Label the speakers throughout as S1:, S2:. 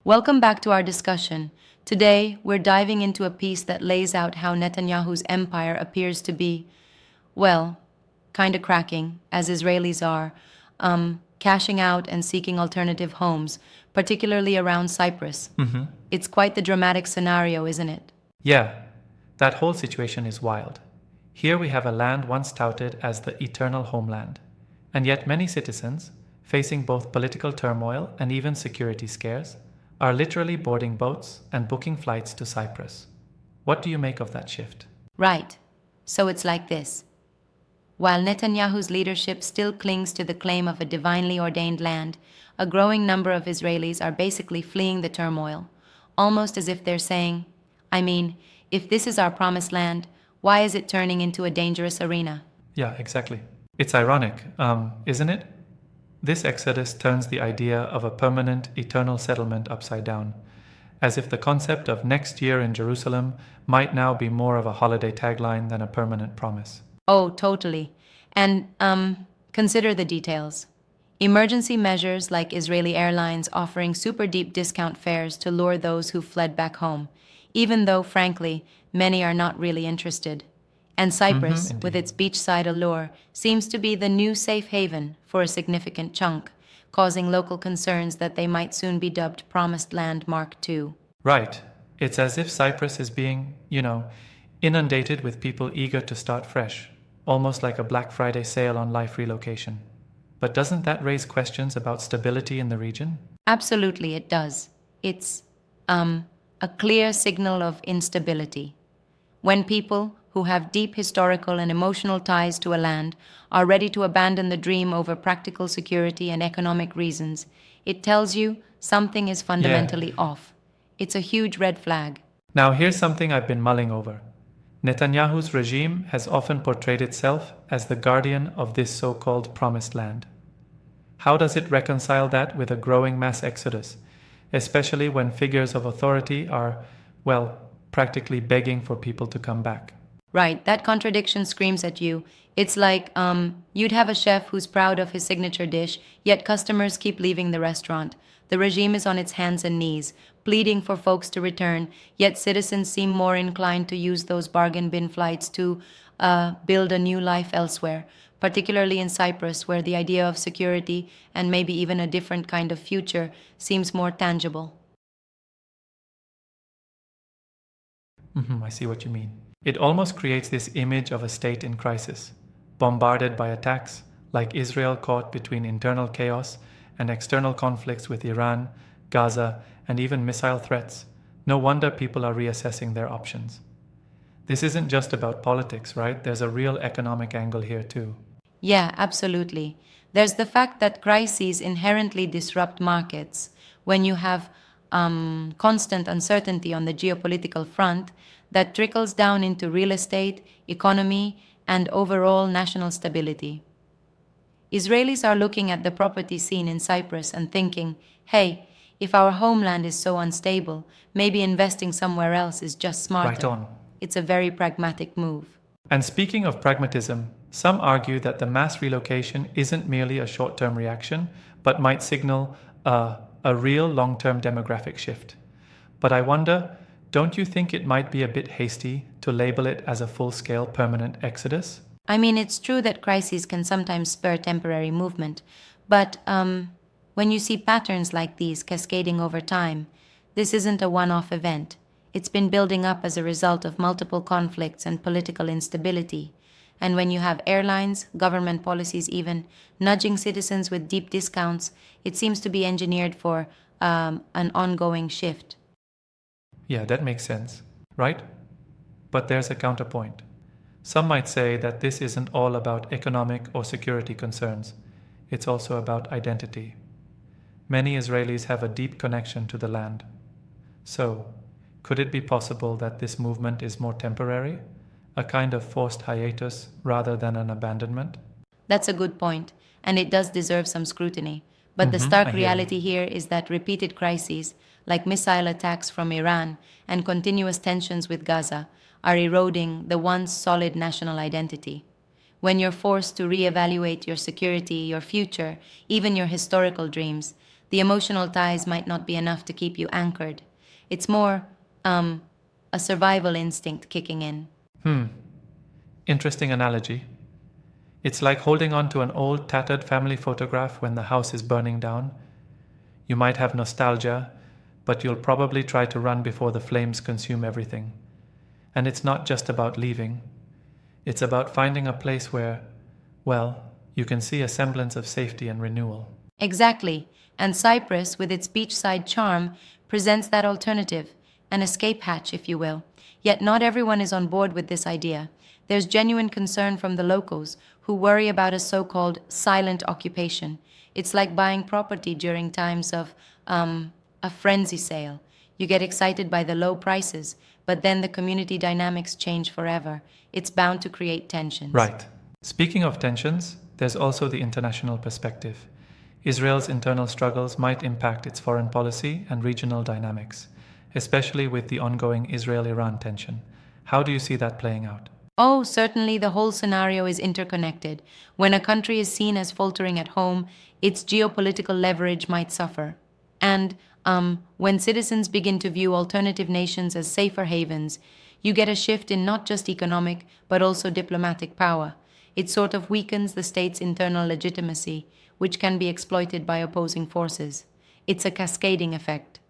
S1: Welcome back to our discussion. Today, we're diving into a piece that lays out how Netanyahu's empire appears to be, well, kind of cracking, as Israelis are, cashing out and seeking alternative homes, particularly around Cyprus. It's quite the dramatic scenario, isn't it?
S2: Yeah, that whole situation is wild. Here we have a land once touted as the eternal homeland, and yet many citizens, facing both political turmoil and even security scares, are literally boarding boats and booking flights to Cyprus. What do you make of that shift?
S1: Right. So it's like this. While Netanyahu's leadership still clings to the claim of a divinely ordained land, a growing number of Israelis are basically fleeing the turmoil, almost as if they're saying, if this is our promised land, why is it turning into a dangerous arena?
S2: Yeah, exactly. It's ironic, isn't it? This exodus turns the idea of a permanent, eternal settlement upside down, as if the concept of next year in Jerusalem might now be more of a holiday tagline than a permanent promise.
S1: Oh, totally. And, consider the details. Emergency measures like Israeli airlines offering super deep discount fares to lure those who fled back home, even though, frankly, many are not really interested. And Cyprus, with
S2: Indeed.
S1: its beachside allure, seems to be the new safe haven for a significant chunk, causing local concerns that they might soon be dubbed Promised Land Mark II.
S2: Right. It's as if Cyprus is being, inundated with people eager to start fresh, almost like a Black Friday sale on life relocation. But doesn't that raise questions about stability in the region?
S1: Absolutely, it does. It's, a clear signal of instability. When people who have deep historical and emotional ties to a land are ready to abandon the dream over practical security and economic reasons, it tells you something is fundamentally off. It's a huge red flag.
S2: Now, here's something I've been mulling over. Netanyahu's regime has often portrayed itself as the guardian of this so called promised land. How does it reconcile that with a growing mass exodus, especially when figures of authority are, well, practically begging for people to come back?
S1: Right, that contradiction screams at you. It's like, you'd have a chef who's proud of his signature dish, yet customers keep leaving the restaurant. The regime is on its hands and knees, pleading for folks to return, yet citizens seem more inclined to use those bargain bin flights to build a new life elsewhere, particularly in Cyprus, where the idea of security and maybe even a different kind of future seems more tangible.
S2: I see what you mean. It almost creates this image of a state in crisis, bombarded by attacks, like Israel caught between internal chaos and external conflicts with Iran, Gaza, and even missile threats. No wonder people are reassessing their options. This isn't just about politics, right? There's a real economic angle here, too.
S1: Yeah, absolutely. There's the fact that crises inherently disrupt markets. When you have constant uncertainty on the geopolitical front, that trickles down into real estate, economy, and overall national stability. Israelis are looking at the property scene in Cyprus and thinking, hey, if our homeland is so unstable, maybe investing somewhere else is just smarter.
S2: Right on.
S1: It's a very pragmatic move.
S2: And speaking of pragmatism, some argue that the mass relocation isn't merely a short term reaction, but might signal a real long term demographic shift. But I wonder, don't you think it might be a bit hasty to label it as a full scale permanent exodus?
S1: It's true that crises can sometimes spur temporary movement, but when you see patterns like these cascading over time, this isn't a one off event. It's been building up as a result of multiple conflicts and political instability. And when you have airlines, government policies even, nudging citizens with deep discounts, it seems to be engineered for an ongoing shift.
S2: Yeah, that makes sense, right? But there's a counterpoint. Some might say that this isn't all about economic or security concerns, it's also about identity. Many Israelis have a deep connection to the land. So, could it be possible that this movement is more temporary? A kind of forced hiatus rather than an abandonment?
S1: That's a good point, and it does deserve some scrutiny. But the stark
S2: I hear you.
S1: reality here is that repeated crises, like missile attacks from Iran and continuous tensions with Gaza, are eroding the once solid national identity. When you're forced to reevaluate your security, your future, even your historical dreams, The emotional ties might not be enough to keep you anchored. It's more a survival instinct kicking in.
S2: Interesting analogy. It's like holding on to an old, tattered family photograph when the house is burning down. You might have nostalgia, but you'll probably try to run before the flames consume everything. And it's not just about leaving. It's about finding a place where, well, you can see a semblance of safety and renewal.
S1: Exactly, and Cyprus, with its beachside charm, presents that alternative, an escape hatch, if you will. Yet not everyone is on board with this idea. There's genuine concern from the locals who worry about a so called silent occupation. It's like buying property during times of a frenzy sale. You get excited by the low prices, but then the community dynamics change forever. It's bound to create tensions.
S2: Right. Speaking of tensions, there's also the international perspective. Israel's internal struggles might impact its foreign policy and regional dynamics, especially with the ongoing Israel-Iran tension. How do you see that playing out?
S1: Oh, certainly the whole scenario is interconnected. When a country is seen as faltering at home, its geopolitical leverage might suffer. And when citizens begin to view alternative nations as safer havens, you get a shift in not just economic, but also diplomatic power. It sort of weakens the state's internal legitimacy, which can be exploited by opposing forces. It's a cascading effect.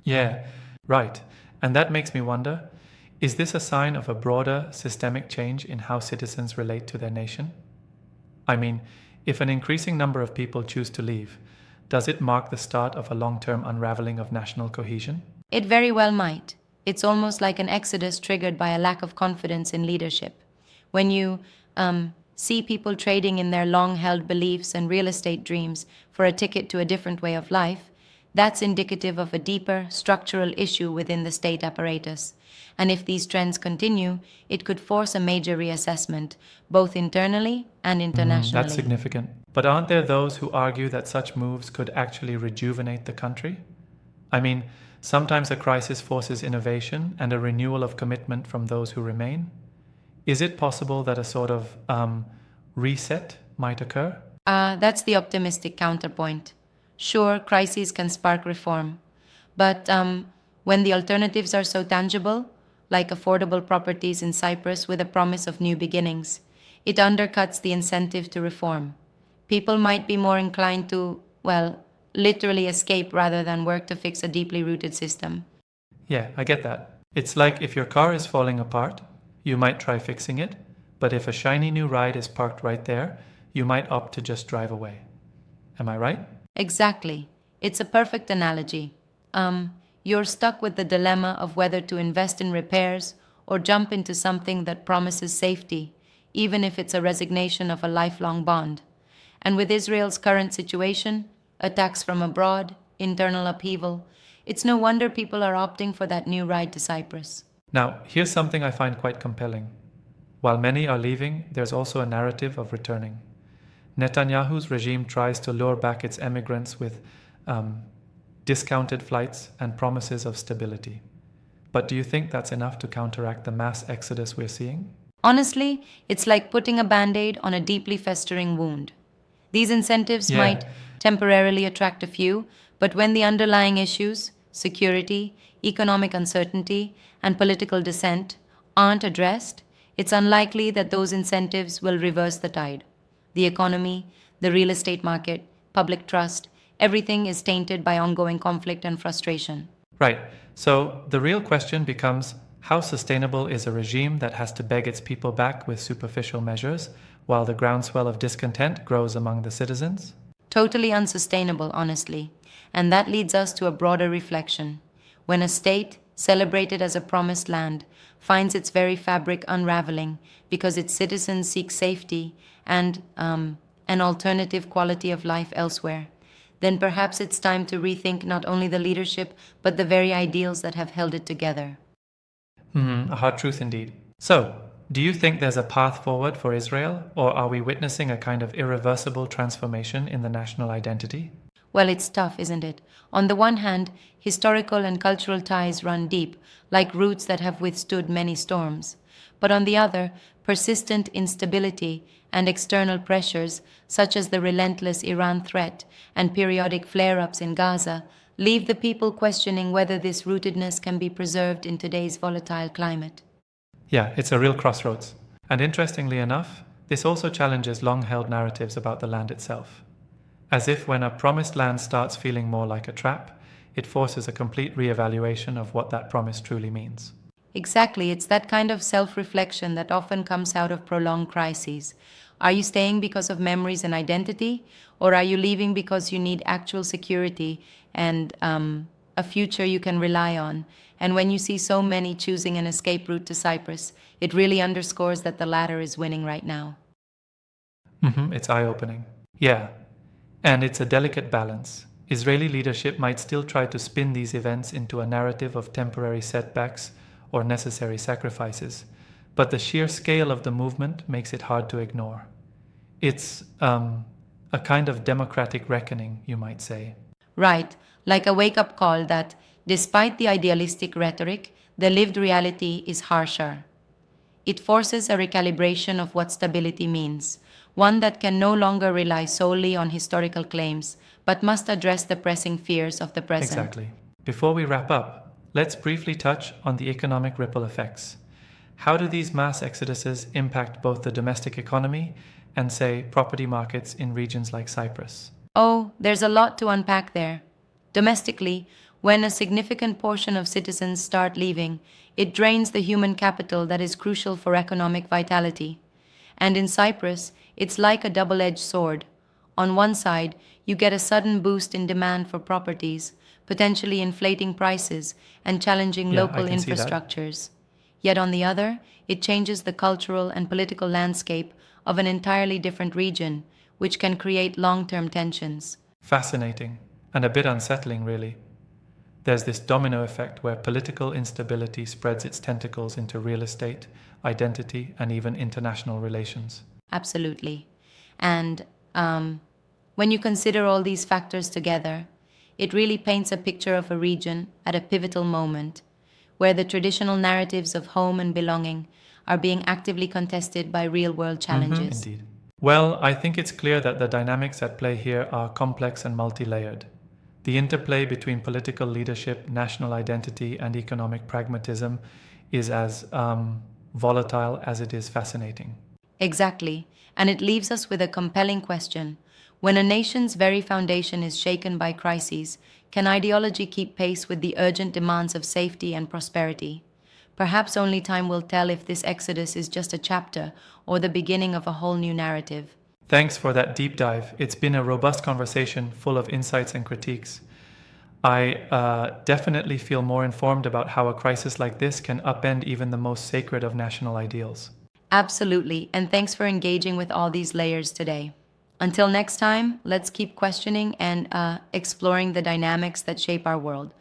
S2: Yeah, right. And that makes me wonder, is this a sign of a broader systemic change in how citizens relate to their nation? I mean, if an increasing number of people choose to leave, does it mark the start of a long-term unraveling of national cohesion?
S1: It very well might. It's almost like an exodus triggered by a lack of confidence in leadership. When you see people trading in their long held beliefs and real estate dreams for a ticket to a different way of life, that's indicative of a deeper structural issue within the state apparatus. And if these trends continue, it could force a major reassessment, both internally and internationally.
S2: That's significant. But aren't there those who argue that such moves could actually rejuvenate the country? I mean, sometimes a crisis forces innovation and a renewal of commitment from those who remain. Is it possible that a sort of reset might occur?
S1: That's the optimistic counterpoint. Sure, crises can spark reform, but when the alternatives are so tangible, like affordable properties in Cyprus with a promise of new beginnings, it undercuts the incentive to reform. People might be more inclined to, well, literally escape rather than work to fix a deeply rooted system.
S2: Yeah, I get that. It's like if your car is falling apart, you might try fixing it, but if a shiny new ride is parked right there, you might opt to just drive away. Am I right?
S1: Exactly. It's a perfect analogy. You're stuck with the dilemma of whether to invest in repairs or jump into something that promises safety, even if it's a resignation of a lifelong bond. And with Israel's current situation, attacks from abroad, internal upheaval, it's no wonder people are opting for that new ride to Cyprus.
S2: Now, here's something I find quite compelling. While many are leaving, there's also a narrative of returning. Netanyahu's regime tries to lure back its emigrants with discounted flights and promises of stability. But do you think that's enough to counteract the mass exodus we're seeing?
S1: Honestly, it's like putting a band-aid on a deeply festering wound. These incentives might temporarily attract a few, but when the underlying issues, security, economic uncertainty, and political dissent, aren't addressed, it's unlikely that those incentives will reverse the tide. The economy, the real estate market, public trust, everything is tainted by ongoing conflict and frustration.
S2: Right. So the real question becomes, how sustainable is a regime that has to beg its people back with superficial measures while the groundswell of discontent grows among the citizens?
S1: Totally unsustainable, honestly. And that leads us to a broader reflection. When a state, celebrated as a promised land, finds its very fabric unraveling because its citizens seek safety and an alternative quality of life elsewhere, then perhaps it's time to rethink not only the leadership, but the very ideals that have held it together.
S2: A hard truth indeed. So, do you think there's a path forward for Israel, or are we witnessing a kind of irreversible transformation in the national identity?
S1: Well, it's tough, isn't it? On the one hand, historical and cultural ties run deep, like roots that have withstood many storms. but on the other, persistent instability and external pressures, such as the relentless Iran threat and periodic flare ups in Gaza, leave the people questioning whether this rootedness can be preserved in today's volatile climate.
S2: Yeah, it's a real crossroads. And interestingly enough, this also challenges long held narratives about the land itself. As if when a promised land starts feeling more like a trap, it forces a complete re-evaluation of what that promise truly means.
S1: Exactly, it's that kind of self reflection that often comes out of prolonged crises. Are you staying because of memories and identity, or are you leaving because you need actual security and a future you can rely on? And when you see so many choosing an escape route to Cyprus, it really underscores that the latter is winning right now.
S2: It's eye opening. Yeah, and it's a delicate balance. Israeli leadership might still try to spin these events into a narrative of temporary setbacks or necessary sacrifices, but the sheer scale of the movement makes it hard to ignore. It's a kind of democratic reckoning, you might say.
S1: Right, like a wake up call that, despite the idealistic rhetoric, the lived reality is harsher. It forces a recalibration of what stability means, one that can no longer rely solely on historical claims, but must address the pressing fears of the present.
S2: Exactly. Before we wrap up, let's briefly touch on the economic ripple effects. How do these mass exoduses impact both the domestic economy and, say, property markets in regions like Cyprus?
S1: Oh, there's a lot to unpack there. Domestically, when a significant portion of citizens start leaving, it drains the human capital that is crucial for economic vitality. And in Cyprus, it's like a double edged sword. On one side, you get a sudden boost in demand for properties, potentially inflating prices and challenging
S2: Yeah, I
S1: local
S2: can see that.
S1: infrastructures. Yet on the other, it changes the cultural and political landscape of an entirely different region, which can create long term tensions.
S2: Fascinating, and a bit unsettling, really. There's this domino effect where political instability spreads its tentacles into real estate, identity, and even international relations.
S1: Absolutely. And when you consider all these factors together, it really paints a picture of a region at a pivotal moment where the traditional narratives of home and belonging are being actively contested by real world challenges.
S2: Indeed. Well, I think it's clear that the dynamics at play here are complex and multi layered. The interplay between political leadership, national identity, and economic pragmatism is as volatile as it is fascinating.
S1: Exactly. And it leaves us with a compelling question. When a nation's very foundation is shaken by crises, can ideology keep pace with the urgent demands of safety and prosperity? Perhaps only time will tell if this exodus is just a chapter or the beginning of a whole new narrative.
S2: Thanks for that deep dive. It's been a robust conversation full of insights and critiques. I definitely feel more informed about how a crisis like this can upend even the most sacred of national ideals.
S1: Absolutely, and thanks for engaging with all these layers today. Until next time, let's keep questioning and exploring the dynamics that shape our world.